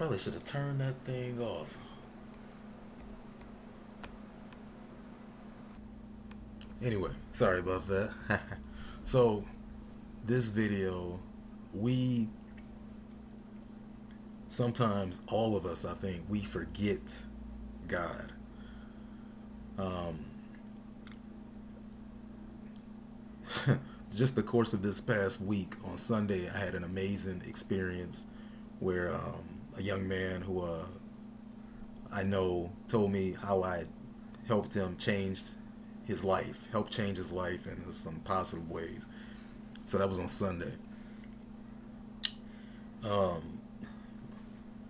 Probably should have turned that thing off. Anyway, sorry about that. So, this video, we sometimes, all of us, I think, we forget God. Um, just the course of this past week on Sunday, I had an amazing experience where a young man who I know told me how I helped him change his life, helped change his life in some positive ways. So that was on Sunday. Um,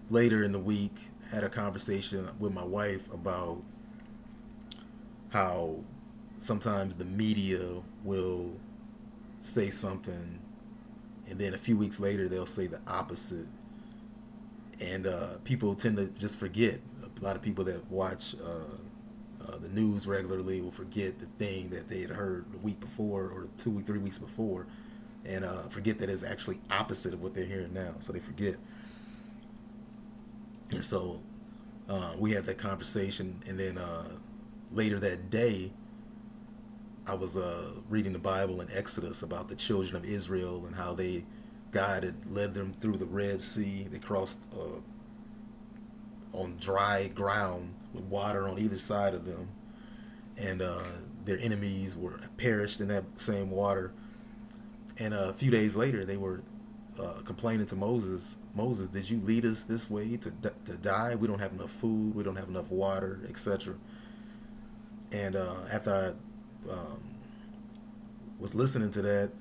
Later in the week, had a conversation with my wife about how sometimes the media will say something, and then a few weeks later they'll say the opposite, and people tend to just forget. A lot of people that watch the news regularly will forget the thing that they had heard the week before or 2 or 3 weeks before, and forget that it's actually opposite of what they're hearing now. So they forget. And so we had that conversation, and then later that day, I was reading the Bible in Exodus about the children of Israel and how God had led them through the Red Sea. They crossed on dry ground with water on either side of them, and their enemies were perished in that same water. And a few days later, they were complaining to Moses. Moses, did you lead us this way to die? We don't have enough food. We don't have enough water, etc. And after I was listening to that,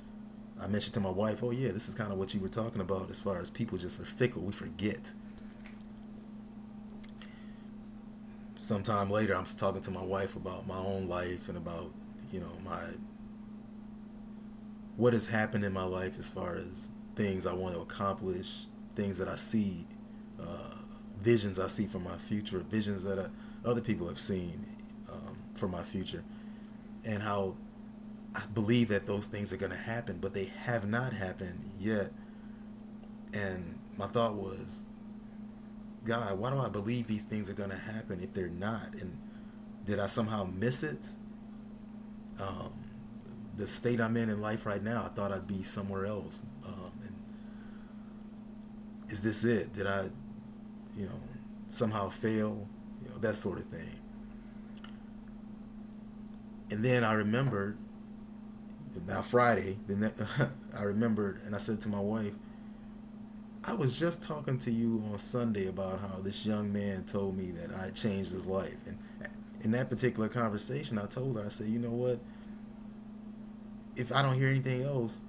I mentioned to my wife, "Oh yeah, this is kind of what you were talking about. As far as people just are fickle, we forget." Sometime later, I'm talking to my wife about my own life and about my what has happened in my life as far as things I want to accomplish, things that I see, uh, visions I see for my future, visions that other people have seen for my future, and how I believe that those things are going to happen, but they have not happened yet. And my thought was, God, why do I believe these things are going to happen if they're not? And did I somehow miss it? Um, the state I'm in life right now, I thought I'd be somewhere else. And is this it? Did I, you know, somehow fail? That sort of thing. And then I remembered, now Friday, I remembered, and I said to my wife, I was just talking to you on Sunday about how this young man told me that I changed his life. And in that particular conversation, I told her, I said, you know what? If I don't hear anything else,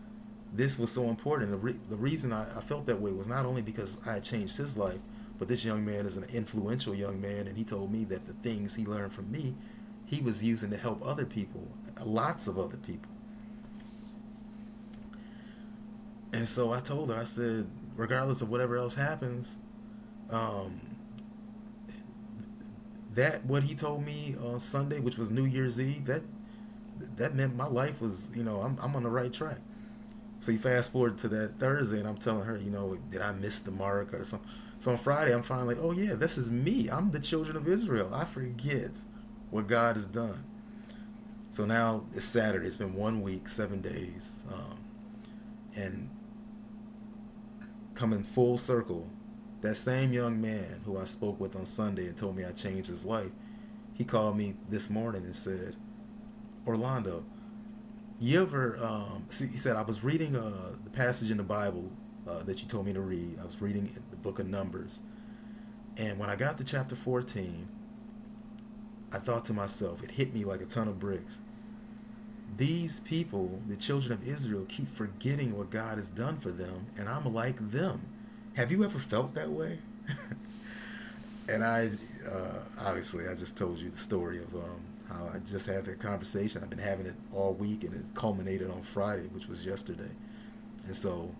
this was so important. The reason I felt that way was not only because I had changed his life, but this young man is an influential young man, and he told me that the things he learned from me, he was using to help other people, lots of other people. And so I told her, I said, regardless of whatever else happens, um, that what he told me on Sunday, which was New Year's Eve, that meant my life was, I'm on the right track. So you fast forward to that Thursday, and I'm telling her, did I miss the mark or something? So on Friday, I'm finally like, oh yeah, this is me. I'm the children of Israel. I forget what God has done. So now it's Saturday. It's been 1 week, 7 days, and coming full circle, that same young man who I spoke with on Sunday and told me I changed his life, he called me this morning and said, Orlando, you ever, see, he said, I was reading the passage in the Bible that you told me to read. I was reading the book of Numbers. And when I got to chapter 14, I thought to myself, it hit me like a ton of bricks. These people, the children of Israel, keep forgetting what God has done for them, and I'm like them. Have you ever felt that way? And obviously, I just told you the story of how I just had that conversation. I've been having it all week, and it culminated on Friday, which was yesterday. And so,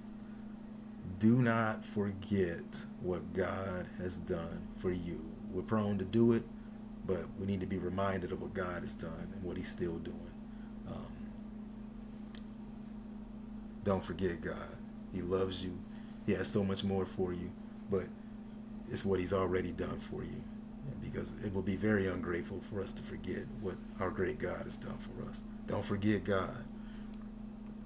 do not forget what God has done for you. We're prone to do it, but we need to be reminded of what God has done and what He's still doing. Um, don't forget God. He loves you. He has so much more for you. But is what he's already done for you. Because it will be very ungrateful for us to forget what our great God has done for us. Don't forget God.